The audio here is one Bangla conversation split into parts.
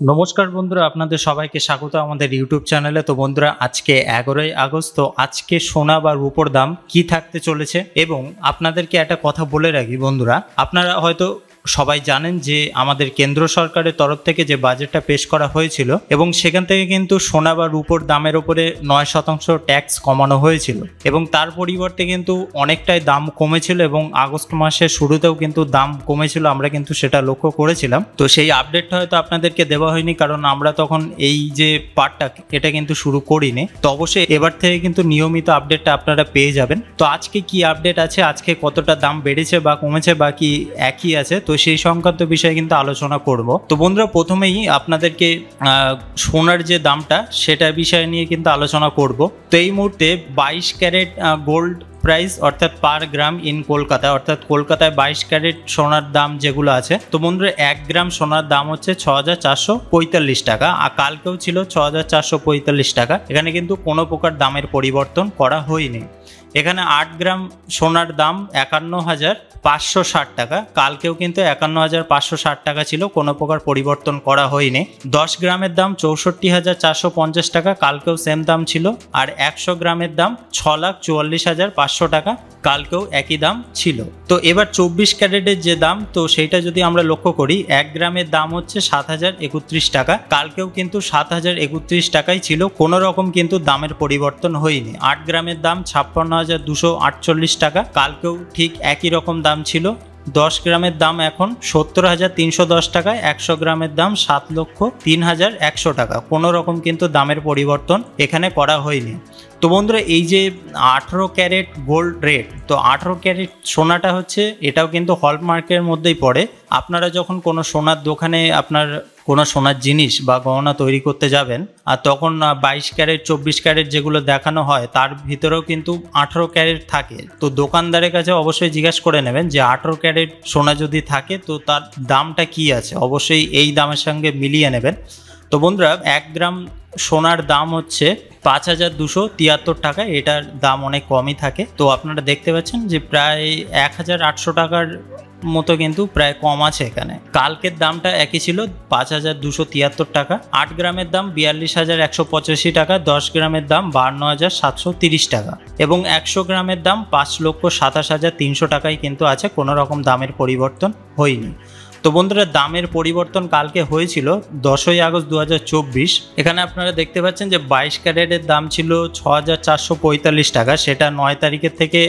নমস্কার বন্ধুরা, আপনাদের সবাইকে স্বাগত আমাদের ইউটিউব চ্যানেলে। তো বন্ধুরা, আজকে 11ই আগস্ট। তো আজকে সোনা বা রূপোর দাম কি থাকতে চলেছে, এবং আপনাদেরকে একটা কথা বলে রাখি বন্ধুরা, আপনারা হয়তো সবাই জানেন যে আমাদের কেন্দ্র সরকারের তরফ থেকে যে বাজেটটা পেশ করা হয়েছিল, এবং সেখান থেকে কিন্তু সোনা বা রূপোর দামের উপরে 9% ট্যাক্স কমানো হয়েছিল, এবং তার পরিবর্তে কিন্তু অনেকটাই দাম কমেছিল, এবং আগস্ট মাসের শুরুতেও কিন্তু দাম কমেছিল। আমরা কিন্তু সেটা লক্ষ্য করেছিলাম। তো সেই আপডেটটা হয়তো আপনাদেরকে দেওয়া হয়নি, কারণ আমরা তখন এই যে পার্টটা এটা কিন্তু শুরু করিনি। তো অবশ্যই এবার থেকে কিন্তু নিয়মিত আপডেটটা আপনারা পেয়ে যাবেন। তো আজকে কি আপডেট আছে, আজকে কতটা দাম বেড়েছে বা কমেছে বা কি একই আছে, তো সেই সংক্রান্ত বিষয়ে কিন্তু আলোচনা করব। তো বন্ধুরা, প্রথমেই আপনাদেরকে সোনার যে দামটা সেটার বিষয় নিয়ে কিন্তু আলোচনা করব। তো এই মুহূর্তে 22 ক্যারেট গোল্ড প্রাইস অর্থাৎ পার গ্রাম ইন কলকাতা, অর্থাৎ কলকাতায় 22 ক্যারেট সোনার দাম যেগুলো আছে, তো বন্ধুরা 1 গ্রাম সোনার দাম হচ্ছে 6445 টাকা, আর কালকেও ছিল 6445 টাকা। এখানে কিন্তু কোনো প্রকার দামের পরিবর্তন করা হয়নি। এখানে 8 গ্রাম সোনার দাম 51,560 টাকা, কালকেও কিন্তু 51,560 টাকা ছিল, কোনো প্রকার পরিবর্তন করা হয়নি। 10 গ্রামের দাম 64,450 টাকা, কালকেও সেম দাম ছিল। আর 100 গ্রামের দাম 6,44,500 টাকা, কালকেও একই দাম ছিল। তো এবার 24 ক্যারেটের যে দাম, তো সেইটা যদি আমরা লক্ষ্য করি, 1 গ্রামের দাম হচ্ছে 7,031 টাকা, কালকেও কিন্তু 7,031 টাকাই ছিল, কোনো রকম কিন্তু দামের পরিবর্তন হয়নি। 8 গ্রামের দাম 56,248 টাকা, কালকেও ঠিক একই রকম দাম ছিল। 10 গ্রামের দাম এখন 70,310 টাকা, 100 গ্রামের দাম 7,03,100 টাকা, কোনো রকম কিন্তু দামের পরিবর্তন এখানে করা হয়নি। তো বন্ধুরা, এই যে 18 ক্যারেট গোল্ড রেট, তো 18 ক্যারেট সোনাটা হচ্ছে, এটাও কিন্তু হলমার্কের মধ্যেই পড়ে। আপনারা যখন কোনো সোনার দোকানে আপনার কোনো সোনার জিনিস বা গহনা তৈরি করতে যাবেন, আর তখন 22 ক্যারেট 24 ক্যারেট যেগুলো দেখানো হয়, তার ভিতরেও কিন্তু 18 ক্যারেট থাকে। তো দোকানদারের কাছে অবশ্যই জিজ্ঞাসা করে নেবেন যে 18 ক্যারেট সোনা যদি থাকে তো তার দামটা কি আছে, অবশ্যই এই দামের সঙ্গে মিলিয়ে নেবেন। তো বন্ধুরা, 1 গ্রাম সোনার দাম হচ্ছে 5,273 টাকা, এটার দাম অনেক কমই থাকে। তো আপনারা দেখতে পাচ্ছেন যে প্রায় 1,800 টাকার মতো কিন্তু প্রায় কম আছে এখানে। কালকের দামটা একই ছিল, 5,273 টাকা। 8 গ্রামের দাম 42,185 টাকা, 10 গ্রামের দাম 52,730 টাকা, এবং 100 গ্রামের দাম 5,27,300 টাকায় কিন্তু আছে, কোনো রকম দামের পরিবর্তন হয়নি। তো বন্ধুরা, দামের পরিবর্তন কালকে হয়েছিল 10ই আগস্ট 2024। এখানে আপনারা দেখতে পাচ্ছেন যে 22 ক্যারেটের দাম ছিল 6,445 টাকা, সেটা 9 তারিখের থেকে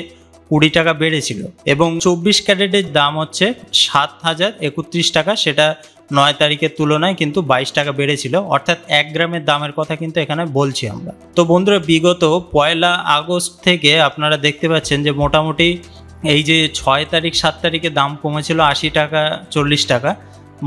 20 টাকা বেড়েছিল, এবং 24 ক্যারেটের দাম হচ্ছে 7,031 টাকা, সেটা 9 তারিখের তুলনায় কিন্তু 22 টাকা বেড়েছিল, অর্থাৎ 1 গ্রামের দামের কথা কিন্তু এখানে বলছি আমরা। তো বন্ধুরা, বিগত 1 আগস্ট থেকে আপনারা দেখতে পাচ্ছেন যে মোটামুটি এই যে 6 তারিখ 7 তারিখে দাম কমেছিল 80 টাকা 40 টাকা,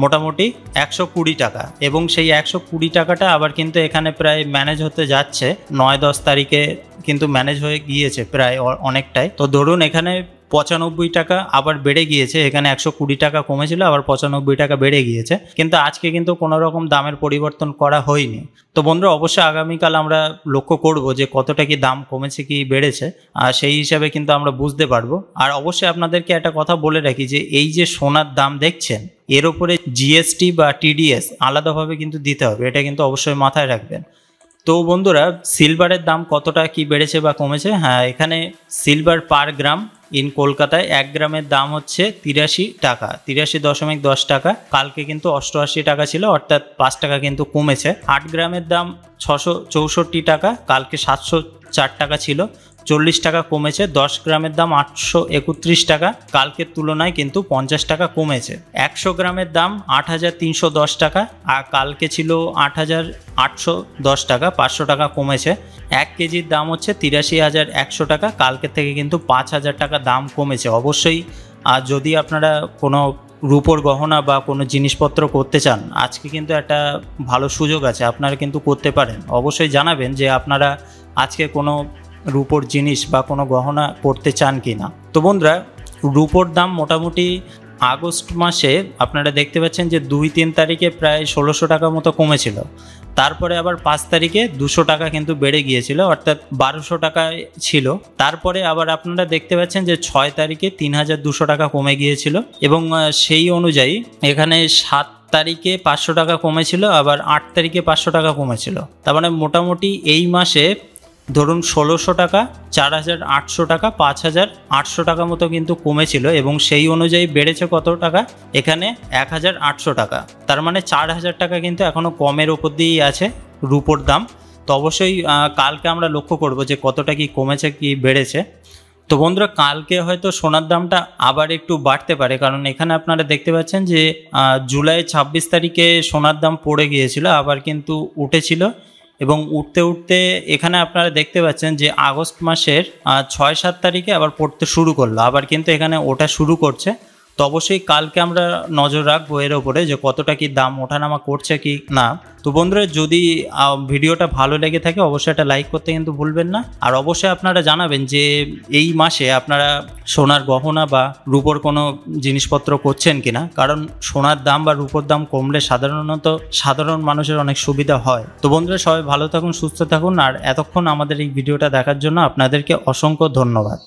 মোটামুটি 120 টাকা, এবং সেই 120 টাকাটা আবার কিন্তু এখানে প্রায় ম্যানেজ হতে যাচ্ছে। 9-10 তারিখে কিন্তু ম্যানেজ হয়ে গিয়েছে প্রায় অনেকটাই। তো ধরুন এখানে 95 টাকা আবার বেড়ে গিয়েছে, এখানে 120 টাকা কমেছিল, আবার 95 টাকা বেড়ে গিয়েছে, কিন্তু আজকে কিন্তু কোনো রকম দামের পরিবর্তন করা হয়নি। তো বন্ধুরা, অবশ্যই আগামীকাল আমরা লক্ষ্য করব যে কতটা কি দাম কমেছে কি বেড়েছে, আর সেই হিসাবে কিন্তু আমরা বুঝতে পারবো। আর অবশ্যই আপনাদেরকে একটা কথা বলে রাখি যে এই যে সোনার দাম দেখছেন, এর উপরে জিএসটি বা টিডিএস আলাদাভাবে কিন্তু দিতে হবে, এটা কিন্তু অবশ্যই মাথায় রাখবেন। তো বন্ধুরা, সিলভারের দাম কতটা কি বেড়েছে বা কমেছে, হ্যাঁ, এখানে সিলভার পার গ্রাম ইন কলকাতায় 1 গ্রামের দাম হচ্ছে 83 টাকা, 83.10 টাকা, কালকে কিন্তু 88 টাকা ছিল, অর্থাৎ 5 টাকা কিন্তু কমেছে। 8 গ্রামের দাম 664 টাকা, কালকে 704 টাকা ছিল, 40 টাকা কমেছে। 10 গ্রামের দাম 831 টাকা, কালকের তুলনায় কিন্তু 50 টাকা কমেছে। 100 গ্রামের দাম 8,310 টাকা, আর কালকে ছিল 8,810 টাকা, 500 টাকা কমেছে। 1 কেজির দাম হচ্ছে 83,100 টাকা, কালকের থেকে কিন্তু 5,000 টাকা দাম কমেছে। অবশ্যই আর যদি আপনারা কোনো রূপোর গহনা বা কোনো জিনিসপত্র করতে চান, আজকে কিন্তু একটা ভালো সুযোগ আছে, আপনারা কিন্তু করতে পারেন। অবশ্যই জানাবেন যে আপনারা আজকে কোনো রূপোর জিনিস বা কোনো গহনা করতে চান কি না। তো বন্ধুরা, রূপোর দাম মোটামুটি আগস্ট মাসে আপনারা দেখতে পাচ্ছেন যে 2-3 তারিখে প্রায় 1600 টাকা মতো কমেছিল, তারপরে আবার 5 তারিখে 200 টাকা কিন্তু বেড়ে গিয়েছিল, অর্থাৎ 1200 টাকায় ছিল। তারপরে আবার আপনারা দেখতে পাচ্ছেন যে 6 তারিখে 3200 টাকা কমে গিয়েছিল, এবং সেই অনুযায়ী এখানে 7 তারিখে 500 টাকা কমেছিল, আবার 8 তারিখে 500 টাকা কমেছিল। তার মানে মোটামুটি এই মাসে ধরুন 1600 টাকা, 4800 টাকা, 5800 টাকা মতো কিন্তু কমেছিল, এবং সেই অনুযায়ী বেড়েছে কত টাকা এখানে 1800 টাকা। তার মানে 4000 টাকা কিন্তু এখনও কমের ওপর দিয়েই আছে রূপোর দাম। তো অবশ্যই কালকে আমরা লক্ষ্য করব যে কতটা কি কমেছে কি বেড়েছে। তো বন্ধুরা, কালকে হয়তো সোনার দামটা আবার একটু বাড়তে পারে, কারণ এখানে আপনারা দেখতে পাচ্ছেন যে জুলাই 26 তারিখে সোনার দাম পড়ে গিয়েছিল, আবার কিন্তু উঠেছিল, এবং উঠতে উঠতে এখানে আপনারা দেখতে পাচ্ছেন যে আগস্ট মাসের 6-7 তারিখে আবার পড়তে শুরু করলো, আবার কিন্তু এখানে ওঠা শুরু করছে। তো অবশ্যই কালকে আমরা নজর রাখবো এর ওপরে যে কতটা কি দাম ওঠানামা করছে কি না। তো বন্ধুরা, যদি ভিডিওটা ভালো লেগে থাকে অবশ্যই একটা লাইক করতে কিন্তু ভুলবেন না, আর অবশ্যই আপনারা জানাবেন যে এই মাসে আপনারা সোনার গহনা বা রূপোর কোনো জিনিসপত্র করছেন কিনা, কারণ সোনার দাম বা রূপোর দাম কমলে সাধারণ মানুষের অনেক সুবিধা হয়। তো বন্ধুরা, সবাই ভালো থাকুন, সুস্থ থাকুন, আর এতক্ষণ আমাদের এই ভিডিওটা দেখার জন্য আপনাদেরকে অসংখ্য ধন্যবাদ।